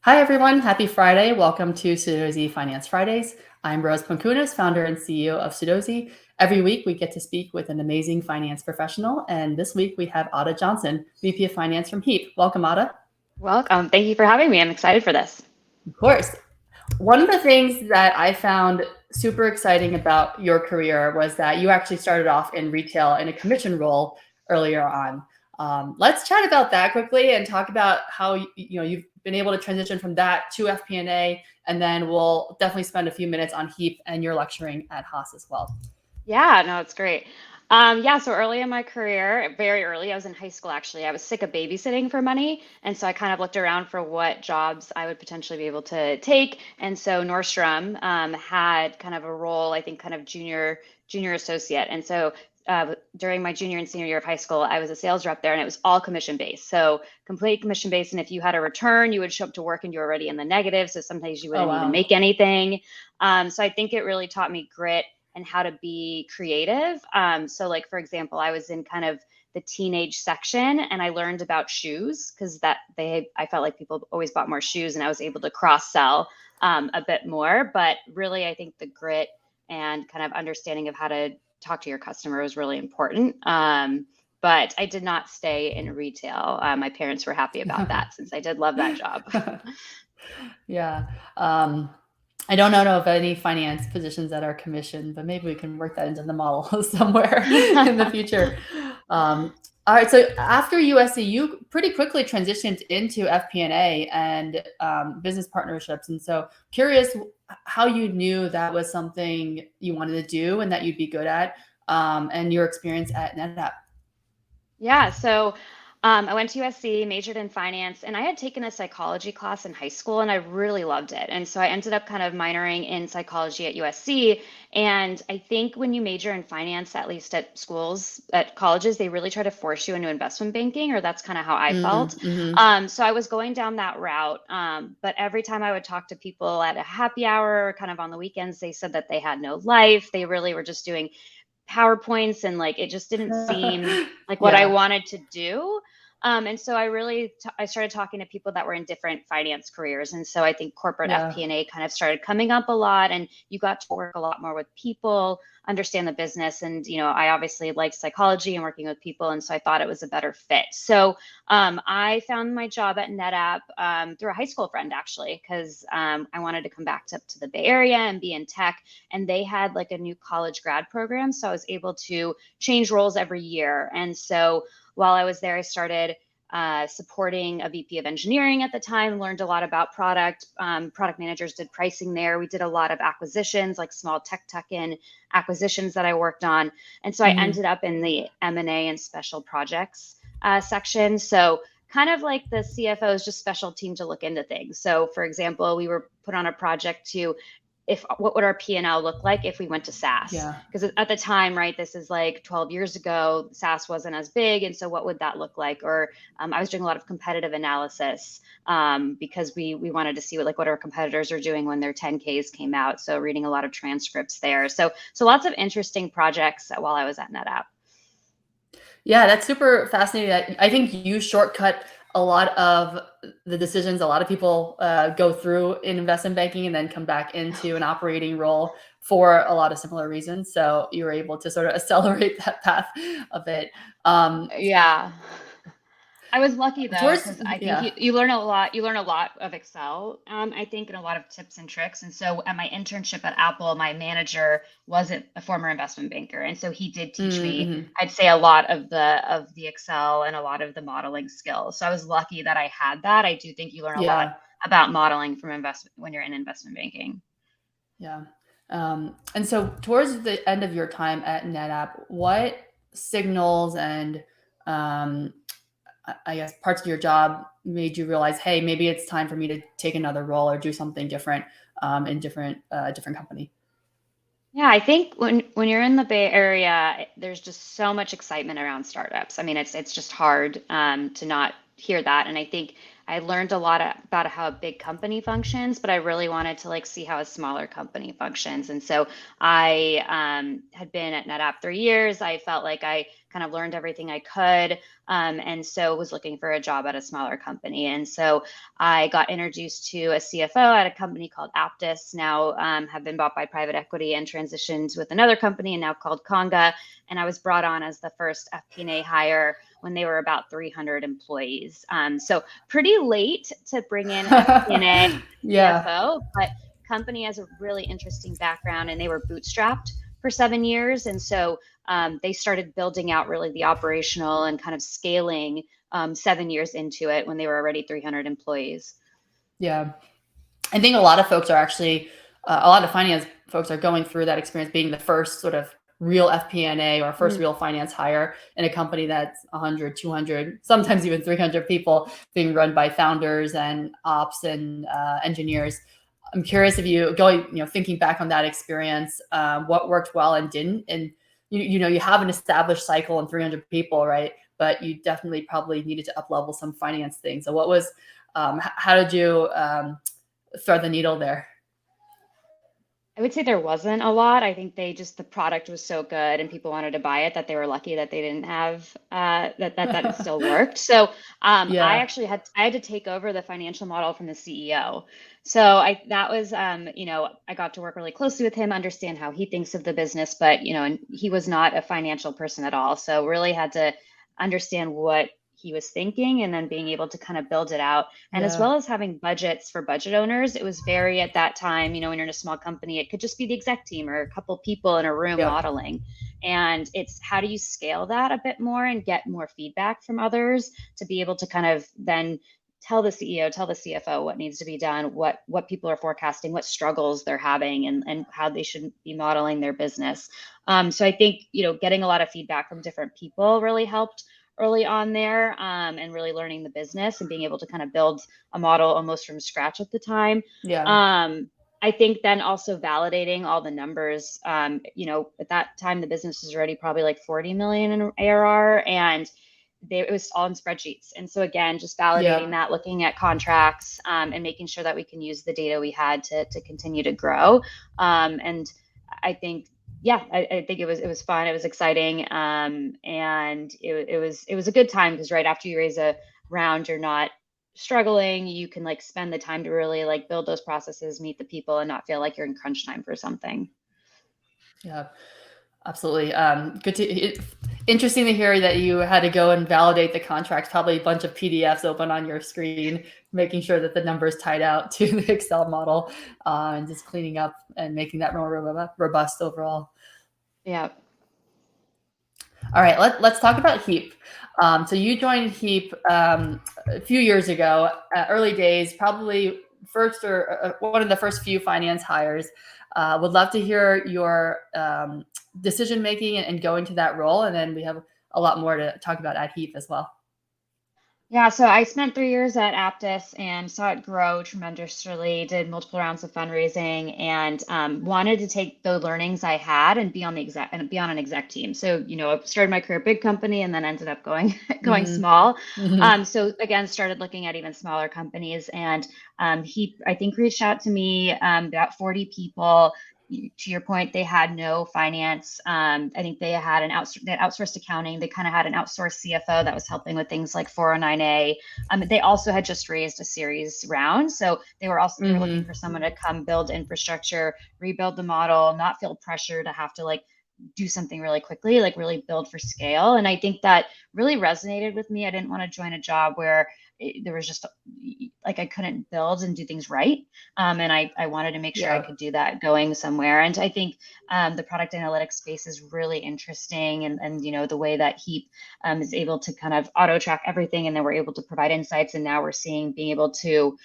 Hi, everyone. Happy Friday. Welcome to 𝙨𝙧𝙚𝙬 Finance Fridays. I'm Rose Poncunas, founder and CEO of 𝙨𝙧𝙚. Every week, we get to speak with an amazing finance professional. And this week, we have 𝙤𝙤𝙧𝙤𝙣, VP of Finance from Heap. Welcome, Ada. Welcome. Thank you for having me. I'm excited for this. Of course. One of the things that I found super exciting about your career was that you actually started off in retail in a commission role earlier on. Let's chat about that quickly and talk about how you've been able to transition from that to FP&A, and then we'll definitely spend a few minutes on Heap and your lecturing at Haas as well. Yeah, no, it's great. So early in my career, very early, I was in high school actually. I was sick of babysitting for money. And so I kind of looked around for what jobs I would potentially be able to take. And so Nordstrom had kind of a role, I think kind of junior associate. And so during my junior and senior year of high school, I was a sales rep there and it was all commission based. So complete commission based. And if you had a return, you would show up to work and you're already in the negative. So sometimes you wouldn't even make anything. So I think it really taught me grit and how to be creative. So like, for example, I was in kind of the teenage section and I learned about shoes because I felt like people always bought more shoes and I was able to cross sell a bit more. But really, I think the grit and kind of understanding of how to talk to your customer was really important. But I did not stay in retail. My parents were happy about that since I did love that job. Yeah. I don't know of any finance positions that are commissioned, but maybe we can work that into the model somewhere in the future. All right. So after USC, you pretty quickly transitioned into FP&A and business partnerships. And so curious how you knew that was something you wanted to do and that you'd be good at, and your experience at NetApp. Yeah, so I went to USC, majored in finance, and I had taken a psychology class in high school and I really loved it. And so I ended up kind of minoring in psychology at USC. And I think when you major in finance, at least at schools, at colleges, they really try to force you into investment banking, or that's kind of how I felt. So I was going down that route. But every time I would talk to people at a happy hour or kind of on the weekends, they said that they had no life. They really were just doing PowerPoints and like it just didn't seem like what I wanted to do. And so I started talking to people that were in different finance careers. And so I think corporate FP&A kind of started coming up a lot and you got to work a lot more with people, understand the business. And, I obviously liked psychology and working with people. And so I thought it was a better fit. So I found my job at NetApp through a high school friend, actually, because I wanted to come back to the Bay Area and be in tech. And they had like a new college grad program. So I was able to change roles every year. And so while I was there, I started supporting a VP of engineering at the time, learned a lot about product. Product managers did pricing there. We did a lot of acquisitions, like small tech tuck-in acquisitions that I worked on. And so I ended up in the M&A and special projects section. So kind of like the CFO's just special team to look into things. So for example, we were put on a project to what would our P&L look like if we went to SaaS? Because at the time, right, this is like 12 years ago, SaaS wasn't as big. And so what would that look like? Or I was doing a lot of competitive analysis because we wanted to see what our competitors are doing when their 10Ks came out. So reading a lot of transcripts there. So lots of interesting projects while I was at NetApp. Yeah, that's super fascinating. I think you shortcut a lot of the decisions a lot of people go through in investment banking and then come back into an operating role for a lot of similar reasons. So you were able to sort of accelerate that path a bit. Yeah. I was lucky though, because I think you learn a lot. You learn a lot of Excel, I think, and a lot of tips and tricks. And so at my internship at Apple, my manager was a former investment banker. And so he did teach me, I'd say, a lot of the Excel and a lot of the modeling skills. So I was lucky that I had that. I do think you learn a lot about modeling from investment when you're in investment banking. Yeah. And so towards the end of your time at NetApp, what signals and I guess parts of your job made you realize, hey, maybe it's time for me to take another role or do something different in different company? Yeah, I think when you're in the Bay Area, there's just so much excitement around startups. I mean, it's just hard to not hear that. And I think I learned a lot about how a big company functions, but I really wanted to like see how a smaller company functions. And so I had been at NetApp 3 years. I felt like I kind of learned everything I could, and so was looking for a job at a smaller company. And so I got introduced to a CFO at a company called Aptus, now have been bought by private equity and transitioned with another company and now called Conga. And I was brought on as the first FP&A hire when they were about 300 employees. So pretty late to bring in FP&A Yeah. CFO, but company has a really interesting background, and they were bootstrapped for 7 years. And so they started building out really the operational and kind of scaling 7 years into it when they were already 300 employees. Yeah. I think a lot of folks are actually, a lot of finance folks are going through that experience being the first sort of real FP&A or first real finance hire in a company that's 100, 200, sometimes even 300 people being run by founders and ops and engineers. I'm curious if you thinking back on that experience, what worked well and didn't. And you have an established cycle and 300 people, right? But you definitely probably needed to up level some finance things. So what was, how did you thread the needle there? I would say there wasn't a lot. I think the product was so good and people wanted to buy it that they were lucky that they didn't have that it still worked. So Yeah. I had to take over the financial model from the CEO. So I got to work really closely with him, understand how he thinks of the business, but and he was not a financial person at all. So really had to understand what he was thinking and then being able to kind of build it out. And as Yeah. well as having budgets for budget owners, it was very at that time, when you're in a small company, it could just be the exec team or a couple people in a room Yep. modeling. And it's how do you scale that a bit more and get more feedback from others to be able to kind of then tell the CEO, tell the CFO what needs to be done, what people are forecasting, what struggles they're having, and how they should be modeling their business. So I think, getting a lot of feedback from different people really helped early on there, and really learning the business and being able to kind of build a model almost from scratch at the time. Yeah. I think then also validating all the numbers. At that time, the business was already probably like 40 million in ARR, and it was all in spreadsheets. And so again, just validating Yeah. that, looking at contracts, and making sure that we can use the data we had to continue to grow. And I think I think it was fun. It was exciting, and it was a good time because right after you raise a round, you're not struggling. You can like spend the time to really like build those processes, meet the people, and not feel like you're in crunch time for something. Yeah. Absolutely. Interesting to hear that you had to go and validate the contracts. Probably a bunch of PDFs open on your screen, making sure that the numbers tied out to the Excel model, and just cleaning up and making that more robust overall. Yeah. All right, let's talk about Heap. So you joined Heap a few years ago, early days, probably first or one of the first few finance hires. Would love to hear your decision making and going to that role, and then we have a lot more to talk about at Heap as well. Yeah, so I spent 3 years at Aptus and saw it grow tremendously, did multiple rounds of fundraising, and wanted to take the learnings I had and be on an exec team. So, I started my career big company and then ended up going going Mm-hmm. small. Mm-hmm. So again, started looking at even smaller companies, and he I think reached out to me, about 40 people. To your point, they had no finance. I think they had outsourced accounting. They kind of had an outsourced CFO that was helping with things like 409A. They also had just raised a series round, so they were looking for someone to come build infrastructure, rebuild the model, not feel pressure to have to like do something really quickly, like really build for scale. And I think that really resonated with me. I didn't want to join a job where there was just like I couldn't build and do things right. And I wanted to make sure I Yeah. could do that going somewhere. And I think the product analytics space is really interesting. And the way that Heap is able to kind of auto track everything, and then we're able to provide insights. And now we're seeing being able to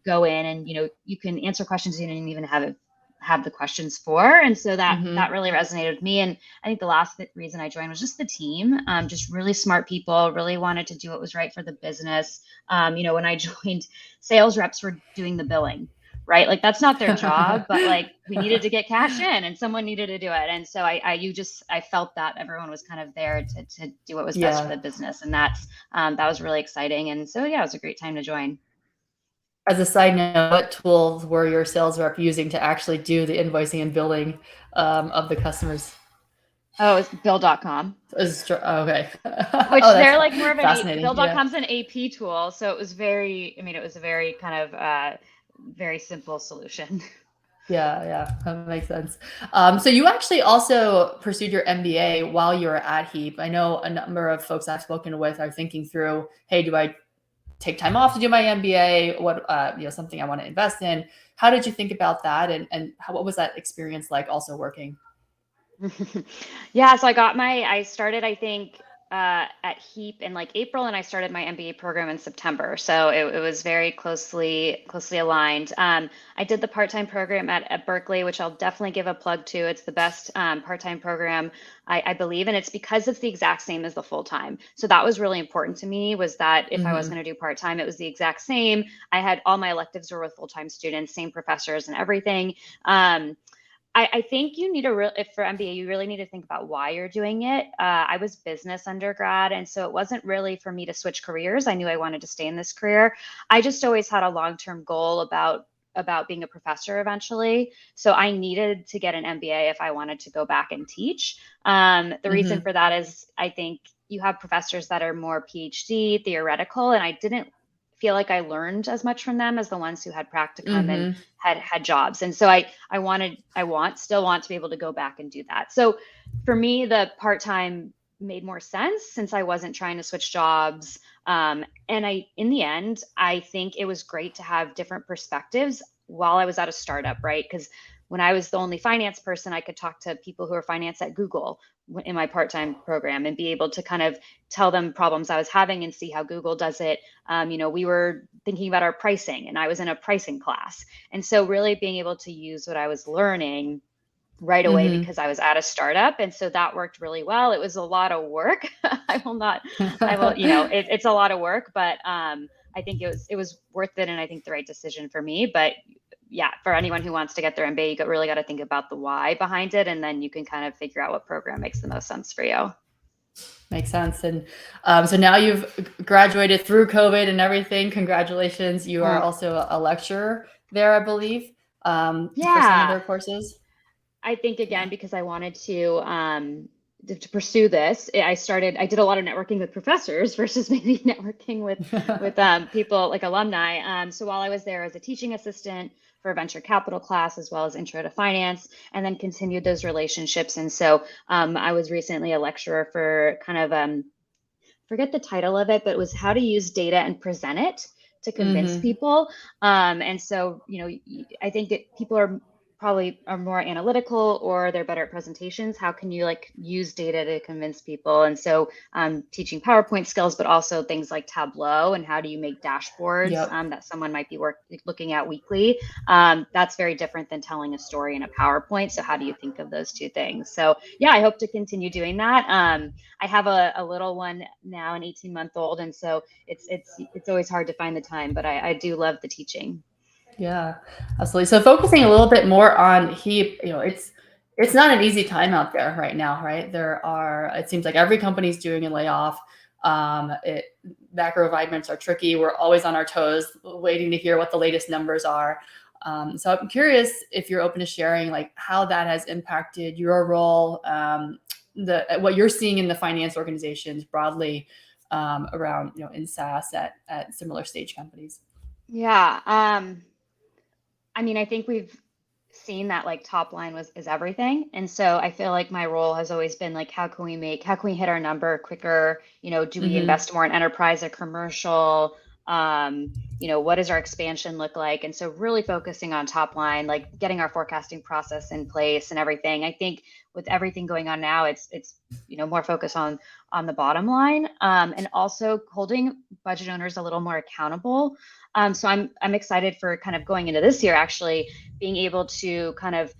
go in and, you can answer questions you didn't even have the questions for. And so that Mm-hmm. really resonated with me. And I think the last reason I joined was just the team, just really smart people, really wanted to do what was right for the business. When I joined, sales reps were doing the billing, right? Like that's not their job, but like we needed to get cash in and someone needed to do it. And so I felt that everyone was kind of there to do what was best for Yeah. the business. And that was really exciting. And so, yeah, it was a great time to join. As a side note, what tools were your sales rep using to actually do the invoicing and billing of the customers? Oh, it's bill.com. Okay. Which Oh, that's they're like more of fascinating. Yeah. Bill.com's an AP tool. So it was it was a very kind of very simple solution. Yeah, yeah, that makes sense. So you actually also pursued your MBA while you were at Heap. I know a number of folks I've spoken with are thinking through, hey, do I take time off to do my MBA? What, something I want to invest in. How did you think about that? And what was that experience like also working? Yeah, so I started, I think, at Heap in like April, and I started my MBA program in September. So it was very closely aligned. I did the part-time program at Berkeley, which I'll definitely give a plug to. It's the best part-time program, I believe, and it's because it's the exact same as the full-time. So that was really important to me, was that if I was Mm-hmm. going to do part-time, it was the exact same. I had all my electives were with full-time students, same professors and everything. I think you need if for MBA, you really need to think about why you're doing it. I was business undergrad, and so it wasn't really for me to switch careers. I knew I wanted to stay in this career. I just always had a long-term goal about being a professor eventually. So I needed to get an MBA if I wanted to go back and teach. The reason Mm-hmm. for that is I think you have professors that are more PhD theoretical, and I didn't feel like I learned as much from them as the ones who had practicum and Mm-hmm. had jobs. And so still want to be able to go back and do that. So for me, the part-time made more sense since I wasn't trying to switch jobs. And in the end, I think it was great to have different perspectives while I was at a startup, right? Because when I was the only finance person, I could talk to people who are finance at Google in my part-time program and be able to kind of tell them problems I was having and see how Google does it. We were thinking about our pricing, and I was in a pricing class. And so really being able to use what I was learning right away Mm-hmm. because I was at a startup. And so that worked really well. It was a lot of work. I will, it's a lot of work, but I think it was worth it. And I think the right decision for me. But yeah, for anyone who wants to get their MBA, really got to think about the why behind it. And then you can kind of figure out what program makes the most sense for you. Makes sense. And so now you've graduated through COVID and everything. Congratulations. You are Mm. also a lecturer there, I believe, for some of Yeah. their courses. I think Yeah. again, because I wanted to pursue this, I did a lot of networking with professors versus maybe networking with people like alumni. So while I was there as a teaching assistant for a venture capital class, as well as intro to finance, and then continued those relationships. And so I was recently a lecturer for kind of, forget the title of it, but it was how to use data and present it to convince Mm-hmm. people. And so, I think that people are more analytical, or they're better at presentations. How can you like use data to convince people? And so teaching PowerPoint skills, but also things like Tableau, and how do you make dashboards Yep. that someone might be looking at weekly. That's very different than telling a story in a PowerPoint. So how do you think of those two things? So yeah, I hope to continue doing that. I have a little one now, an 18-month-old, and so it's always hard to find the time, but I do love the teaching. Yeah, absolutely. So focusing a little bit more on Heap, it's not an easy time out there right now, right? It seems like every company's doing a layoff. Macro environments are tricky. We're always on our toes, waiting to hear what the latest numbers are. So I'm curious if you're open to sharing like how that has impacted your role, what you're seeing in the finance organizations broadly around in SaaS at similar stage companies. Yeah. I mean, I think we've seen that like top line is everything. And so I feel like my role has always been like, how can we hit our number quicker? Do we Mm-hmm. invest more in enterprise or commercial? What does our expansion look like? And so really focusing on top line, like getting our forecasting process in place and everything. I think with everything going on now, it's more focus on the bottom line, and also holding budget owners a little more accountable. So I'm excited for kind of going into this year, actually being able to kind of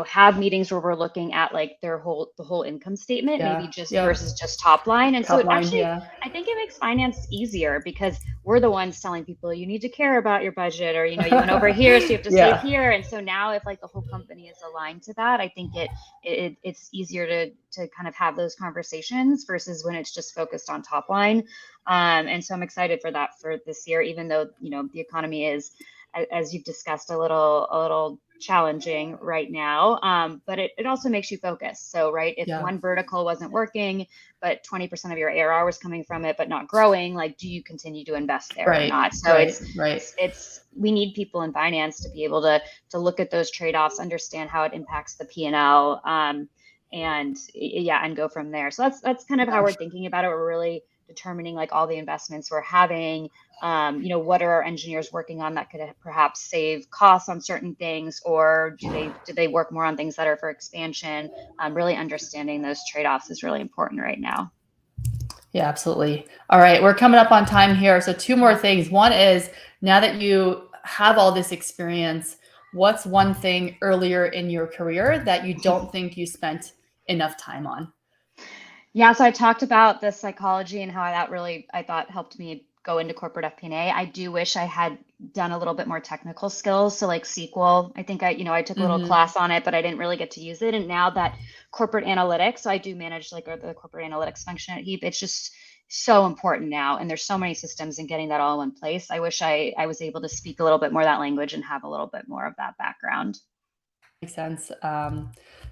have meetings where we're looking at like the whole income statement, maybe Yeah. just Yep. versus just top line. And so Top it line. actually, Yeah. I think it makes finance easier because we're the ones telling people you need to care about your budget, or you went over here, so you have to save Yeah. here. And so now if like the whole company is aligned to that, I think it's easier to kind of have those conversations versus when it's just focused on top line. And so I'm excited for that for this year, even though the economy is, as you've discussed, a little challenging right now. But it also makes you focus. So, right, if Yeah. one vertical wasn't working, but 20% of your ARR was coming from it, but not growing, like, do you continue to invest there or Right. not? So Right. Right. it's we need people in finance to be able to look at those trade-offs, understand how it impacts the P&L, and yeah, and go from there. So that's kind of how we're thinking about it. We're really determining like all the investments we're having. What are our engineers working on that could perhaps save costs on certain things, or do they work more on things that are for expansion? Really understanding those trade-offs is really important right now. Yeah, absolutely. All right, we're coming up on time here. So two more things. One is, now that you have all this experience, what's one thing earlier in your career that you don't think you spent enough time on? Yeah, so I talked about the psychology and how that really, I thought, helped me go into corporate FP&A. I do wish I had done a little bit more technical skills. So like SQL, I think I took a little Hmm. class on it, but I didn't really get to use it. And now that corporate analytics, so I do manage like the corporate analytics function at Heap. It's just so important now. And there's so many systems, and getting that all in place. I wish I was able to speak a little bit more that language and have a little bit more of that background. Makes sense.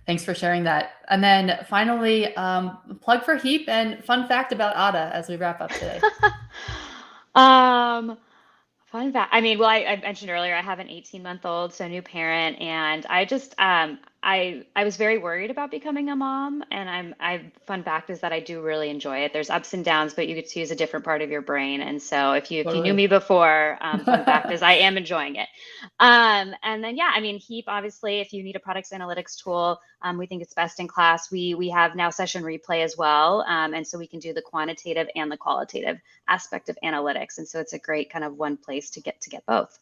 Thanks for sharing that. And then finally, plug for Heap and fun fact about Ada as we wrap up today. um, Fun fact. I mean, well, I mentioned earlier I have an 18-month-old, so new parent, and I just I was very worried about becoming a mom, and fun fact is that I do really enjoy it. There's ups and downs, but you get to use a different part of your brain. And so if you knew Totally. me before, fun fact is I am enjoying it. And then yeah, I mean, Heap, obviously, if you need a products analytics tool, we think it's best in class. We have now session replay as well, and so we can do the quantitative and the qualitative aspect of analytics. And so it's a great kind of one place to get both.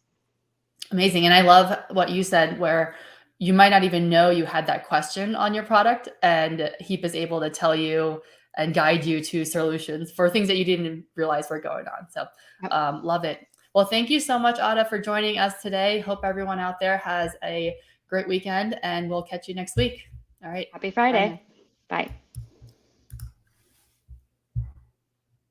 Amazing. And I love what you said, where you might not even know you had that question on your product, and Heap is able to tell you and guide you to solutions for things that you didn't realize were going on. So Yep. love it. Well, thank you so much, Ada, for joining us today. Hope everyone out there has a great weekend, and we'll catch you next week. All right. Happy Bye now. Friday. Bye.